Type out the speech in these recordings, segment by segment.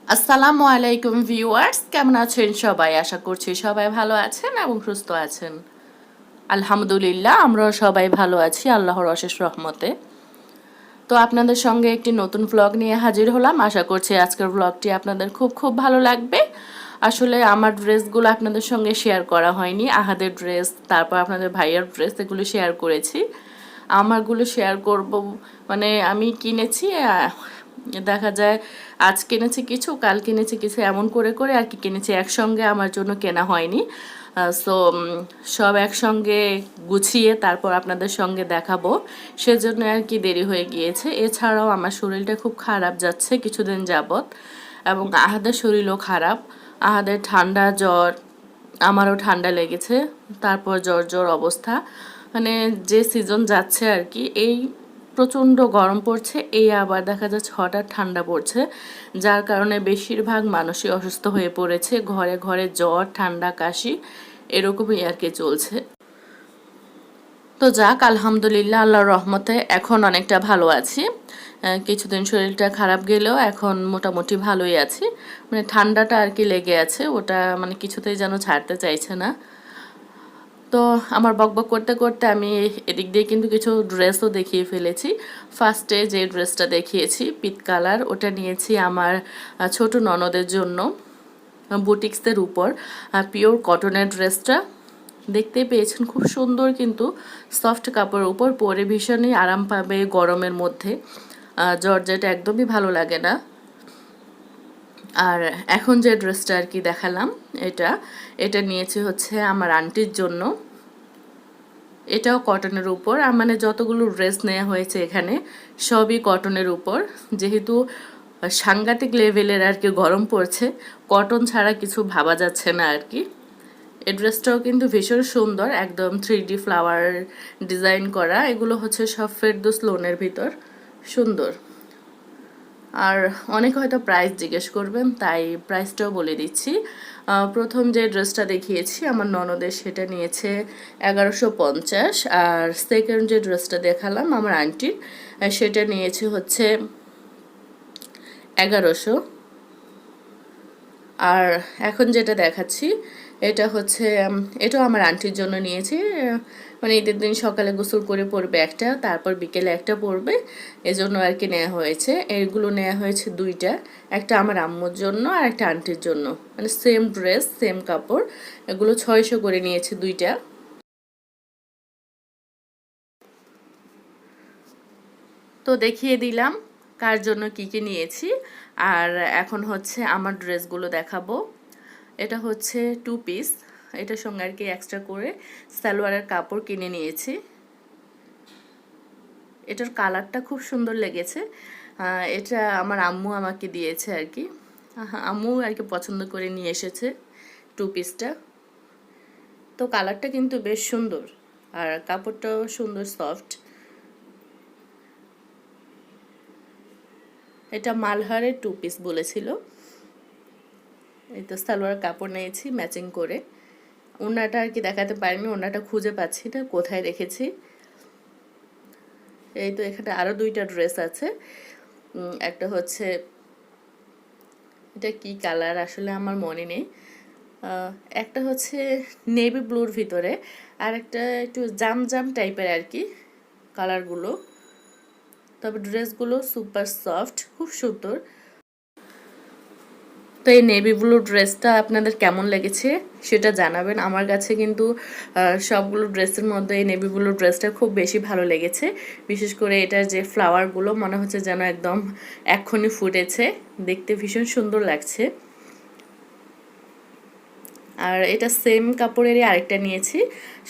আসসালামু আলাইকুম ভিউয়ার্স, কেমন আছেন সবাই? আশা করছি সবাই ভালো আছেন এবং সুস্থ আছেন। আলহামদুলিল্লাহ, আমরাও সবাই ভালো আছি আল্লাহর অশেষ রহমতে। তো আপনাদের সঙ্গে একটি নতুন ভ্লগ নিয়ে হাজির হলাম। আশা করছি আজকের ভ্লগটি আপনাদের খুব খুব ভালো লাগবে। আসলে আমার ড্রেসগুলো আপনাদের সঙ্গে শেয়ার করা হয়নি। আহাদের ড্রেস, তারপর আপনাদের ভাইয়ার ড্রেস, এগুলো শেয়ার করেছি। আমারগুলো শেয়ার করব, মানে আমি কিনেছি, দেখা যায় আজ কিনেছি কিছু, কাল কিনেছি কিছু, এমন করে করে আর কি কিনেছি, একসঙ্গে আমার জন্য কেনা হয়নি। সো সব একসঙ্গে গুছিয়ে তারপর আপনাদের সঙ্গে দেখাবো, সেজন্য আর কি দেরি হয়ে গিয়েছে। এছাড়াও আমার শরীরটা খুব খারাপ যাচ্ছে কিছুদিন যাবৎ, এবং আহাদের শরীরও খারাপ। আহাদের ঠান্ডা জ্বর, আমারও ঠান্ডা লেগেছে, তারপর জ্বর জ্বর অবস্থা। মানে যে সিজন যাচ্ছে আর কি, এই প্রচণ্ড গরম পড়ছে, এই আবার দেখা যাচ্ছে হঠাৎ ঠান্ডা পড়ছে, যার কারণে বেশিরভাগ মানুষই অসুস্থ হয়ে পড়েছে। ঘরে ঘরে জ্বর, ঠান্ডা, কাশি এরকমই আর কি চলছে। তো যাক, আলহামদুলিল্লাহ, আল্লাহর রহমতে এখন অনেকটা ভালো আছি। কিছুদিন শরীরটা খারাপ গেলেও এখন মোটামুটি ভালোই আছি। মানে ঠান্ডাটা আর কি লেগে আছে, ওটা মানে কিছুতেই যেন ছাড়তে চাইছে না। তো আমার বকবক করতে করতে আমি এদিক দিয়ে কিন্তু কিছু ড্রেসও দেখিয়ে ফেলেছি। ফার্স্টে যে ড্রেসটা দেখিয়েছি পিট কালার, ওটা নিয়েছি আমার ছোট ননদের জন্য, বুটিক্সের উপর পিওর কটনের ড্রেসটা। দেখতেই পেয়েছেন, খুব সুন্দর, কিন্তু সফট কাপড়ের উপর পরে ভীষণই আরাম পাবে গরমের মধ্যে। জর্জেট একদমই ভালো লাগে না। আর এখন যে ড্রেসটা আর কি দেখালাম, এটা এটা নিয়েছি হচ্ছে আমার আন্টির জন্য। এটাও কটনের উপর, মানে যতগুলো ড্রেস নেওয়া হয়েছে এখানে সবই কটনের উপর। যেহেতু সাংঘাতিক লেভেলের আর কি গরম পড়ছে, কটন ছাড়া কিছু ভাবা যাচ্ছে না আর কি। এই ড্রেসটাও কিন্তু ভীষণ সুন্দর, একদম 3D ফ্লাওয়ার ডিজাইন করা। এগুলো হচ্ছে সব ফেরদৌস লোনের ভিতর, সুন্দর। আর অনেকে হয়তো প্রাইস জিজ্ঞেস করবেন, তাই প্রাইসটাও বলে দিচ্ছি। প্রথম যে ড্রেসটা দেখিয়েছি আমার ননদের, সেটা নিয়েছে 1150। আর সেকেন্ড যে ড্রেসটা দেখালাম আমার আন্টির, সেটা নিয়েছে হচ্ছে 1100। আর এখন যেটা দেখাচ্ছি, এটা হচ্ছে এটাও আমার আন্টির জন্য নিয়েছি। মানে ঈদের দিন সকালে গোসল করে পরবে একটা, তারপর বিকেলে একটা পরবে, এজন্য আর কি নেওয়া হয়েছে। এগুলো নেওয়া হয়েছে দুইটা, একটা আমার আম্মুর জন্য আর একটা আন্টির জন্য। মানে সেম ড্রেস, সেম কাপড়, এগুলো 600 করে নিয়েছে দুইটা। তো দেখিয়ে দিলাম কার জন্য কি কি নিয়েছি। আর এখন হচ্ছে আমার ড্রেসগুলো দেখাবো। এটা হচ্ছে 2 পিস, এটার সঙ্গে আর কি এক্সট্রা করে সালোয়ারের কাপড় কিনে নিয়েছি। এটার কালারটা খুব সুন্দর লেগেছে। এটা আমার আম্মু আমাকে দিয়েছে আর কি। আম্মু আর কি পছন্দ করে নিয়ে এসেছে 2 পিসটা। তো কালারটা কিন্তু বেশ সুন্দর, আর কাপড়টাও সুন্দর, সফট। এটা মালহারের 2 পিস বলেছিল। এই তো সালোয়ার কাপড় নিয়েছি ম্যাচিং করে। ওড়নাটা আর কি দেখাতে পারিনি, ওড়নাটা খুঁজে পাচ্ছি না কোথায় রেখেছি। এই তো এখানে আরও দুইটা ড্রেস আছে। একটা হচ্ছে, এটা কি কালার আসলে আমার মনে নেই। একটা হচ্ছে নেভি ব্লুর ভিতরে, আর একটা একটু জাম জাম টাইপের আর কি কালারগুলো। তবে ড্রেসগুলো সুপার সফট, খুব সুন্দর। তো এই নেভি ব্লু ড্রেসটা আপনাদের কেমন লেগেছে সেটা জানাবেন। আমার কাছে কিন্তু সবগুলো ড্রেসের মধ্যে এই নেভি ব্লু ড্রেসটা খুব বেশি ভালো লেগেছে। বিশেষ করে এটার যে ফ্লাওয়ারগুলো মনে হচ্ছে যেন একদম এক্ষুনি ফুটেছে, দেখতে ভীষণ সুন্দর লাগছে। আর এটা সেম কাপড়েরই আরেকটা নিয়েছি,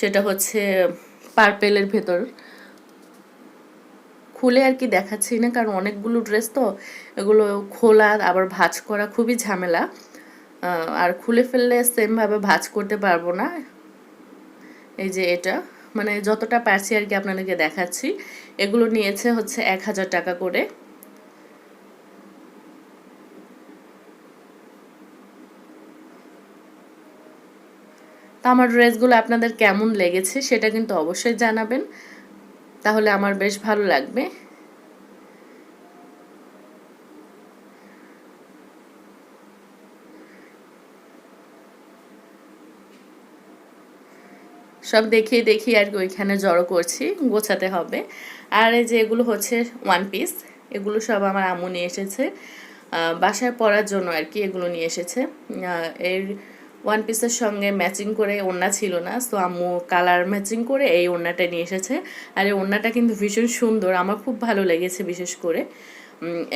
সেটা হচ্ছে পার্পেলের ভেতর। খুলে আর কি দেখাচ্ছি না, কারণ অনেকগুলো ড্রেস তো, এগুলো খোলা আবার ভাঁজ করা খুবই ঝামেলা। আর খুলে ফেললে সেমভাবে ভাঁজ করতে পারবো না। এই যে এটা, মানে যতটা পারছি আর কি আপনাদেরকে দেখাচ্ছি। এগুলো নিয়েছে হচ্ছে 1000 টাকা করে। তো আমার ড্রেসগুলো আপনাদের কেমন লেগেছে সেটা কিন্তু অবশ্যই জানাবেন, তাহলে আমার বেশ ভালো লাগবে। সব দেখিয়ে দেখিয়ে আর কি ওইখানে জড়ো করছি, গোছাতে হবে। আর এই যে এগুলো হচ্ছে ওয়ান পিস, এগুলো সব আমার আম্মু নিয়ে এসেছে বাসায় পরার জন্য আর কি, এগুলো নিয়ে এসেছে। এর ওয়ান পিসের সঙ্গে ম্যাচিং করে ওড়না ছিল না, তো আম্মু কালার ম্যাচিং করে এই ওড়নাটা নিয়ে এসেছে। আর এই ওড়নাটা কিন্তু ভীষণ সুন্দর, আমার খুব ভালো লেগেছে বিশেষ করে।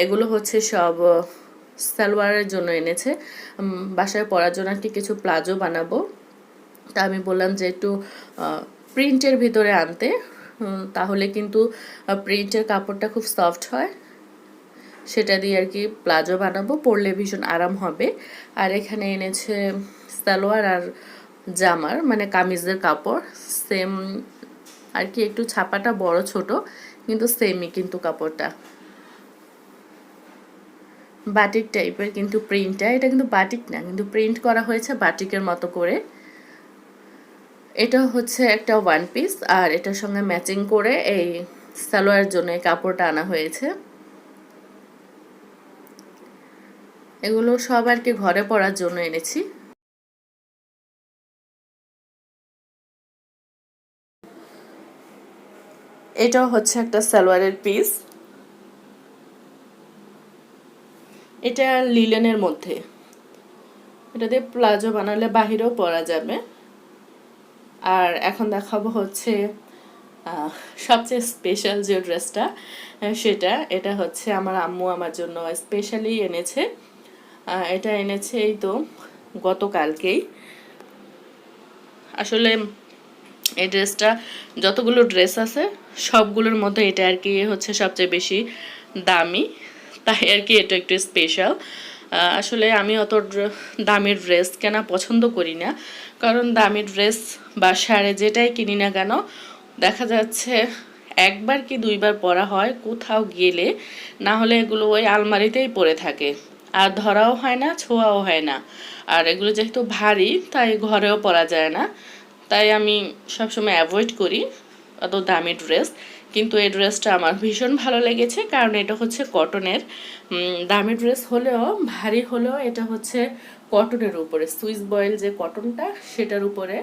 এগুলো হচ্ছে সব সালোয়ারের জন্য এনেছে, বাসায় পরার জন্য আর কি কিছু প্লাজো বানাবো। তা আমি বললাম যে একটু প্রিন্টের ভিতরে আনতে, তাহলে কিন্তু প্রিন্টের কাপড়টা খুব সফট হয়, সেটা দিয়ে আর কি প্লাজো বানাবো, পরলে ভীষণ আরাম হবে। আর এখানে এনেছে সালোয়ার আর জামার মানে কামিজের কাপড় সেম আর কি, একটু ছাপাটা বড় ছোট কিন্তু সেমই কিন্তু কাপড়টা বাটিক টাইপের, কিন্তু প্রিন্টটা এটা কিন্তু বাটিক না, কিন্তু প্রিন্ট করা হয়েছে বাটিকের মতো করে। এটা হচ্ছে একটা ওয়ান পিস, আর এটার সঙ্গে ম্যাচিং করে এই সালোয়ারের জন্য এই কাপড়টা আনা হয়েছে। এগুলো সব আর কি ঘরে পরার জন্য এনেছি। এটাও হচ্ছে একটা সালোয়ারের পিস, এটা লিলেনের মধ্যে, এটা দিয়ে প্লাজো বানালে বাহিরেও পরা যাবে। আর এখন দেখাবো হচ্ছে সবচেয়ে স্পেশাল যে ড্রেসটা, সেটা এটা হচ্ছে আমার আম্মু আমার জন্য স্পেশালি এনেছে। এটা এনেছে এই তো গতকালকেই। আসলে এই ড্রেসটা যতগুলো ড্রেস আছে সবগুলোর মধ্যে এটা আর কি হচ্ছে সবচেয়ে বেশি দামি, তাই আর কি এটা একটু স্পেশাল। আসলে আমি অত দামি ড্রেস কেনা পছন্দ করি না, কারণ দামি ড্রেস বা শাড়ি যেটাই কিনি না কেন দেখা যাচ্ছে একবার কি দুইবার পরা হয় কোথাও গেলে, না হলে এগুলো ওই আলমারিতেই পড়ে থাকে, আর ধরাও হয় না ছোঁয়াও হয় না। আর এগুলো যেহেতু ভারী তাই ঘরেও পরা যায় না, তাই আমি সবসময় অ্যাভয়েড করি অত দামি ড্রেস। কিন্তু এই ড্রেসটা আমার ভীষণ ভালো লেগেছে, কারণ এটা হচ্ছে কটনের। দামি ড্রেস হলেও ভারী হলেও এটা হচ্ছে কটনের উপরে, সুইস বয়েল যে কটনটা সেটার উপরে,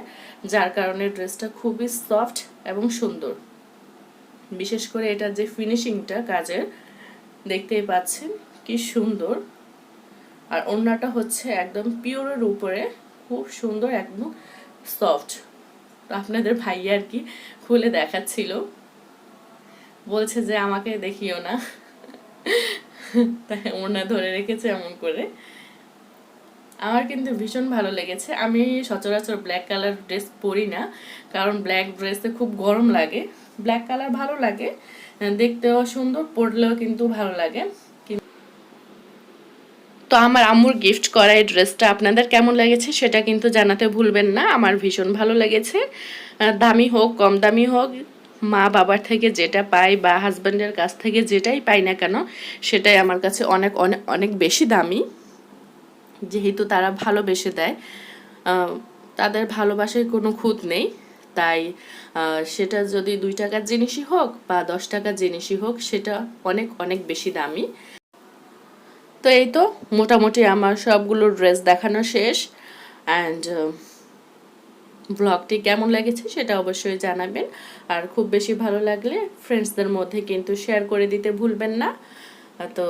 যার কারণে ড্রেসটা খুবই সফট এবং সুন্দর। বিশেষ করে এটার যে ফিনিশিংটা কাজের দেখতেই পাচ্ছেন কি সুন্দর। আর ওড়নাটা হচ্ছে একদম পিওরের উপরে, খুব সুন্দর একদম সফট। আপনাদের ভাইয়া আর কি খুলে দেখাচ্ছিল, বলছে যে আমাকে দেখিও না, তাই ওড়না ধরে রেখেছে এমন করে। আমার কিন্তু ভীষণ ভালো লেগেছে। আমি সচরাচর ব্ল্যাক কালার ড্রেস পরি না, কারণ ব্ল্যাক ড্রেসে খুব গরম লাগে। ব্ল্যাক কালার ভালো লাগে, দেখতেও সুন্দর, পরলেও কিন্তু ভালো লাগে। তো আমার আম্মুর গিফট করা এই ড্রেসটা আপনাদের কেমন লেগেছে সেটা কিন্তু জানাতে ভুলবেন না। আমার ভীষণ ভালো লেগেছে। দামি হোক কম দামি হোক, মা বাবার থেকে যেটা পাই বা হাজব্যান্ডের কাছ থেকে যেটাই পাই না কেন, সেটাই আমার কাছে অনেক অনেক অনেক বেশি দামি, যেহেতু তারা ভালোবেসে দেয়। তাদের ভালোবাসায় কোনো খুঁত নেই, তাই সেটা যদি 2 টাকার জিনিসই হোক বা 10 টাকার জিনিসই হোক, সেটা অনেক অনেক বেশি দামি। তো এই তো মোটামুটি আমার সবগুলো ড্রেস দেখানো শেষ। অ্যান্ড ব্লগটি কেমন লেগেছে সেটা অবশ্যই জানাবেন। আর খুব বেশি ভালো লাগলে ফ্রেন্ডসদের মধ্যে কিন্তু শেয়ার করে দিতে ভুলবেন না। তো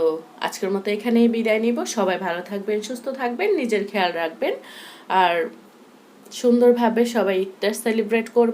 আজকের মতো এখানেই বিদায় নিব। সবাই ভালো থাকবেন, সুস্থ থাকবেন, নিজের খেয়াল রাখবেন, আর সুন্দরভাবে সবাই ঈদটা সেলিব্রেট করবেন।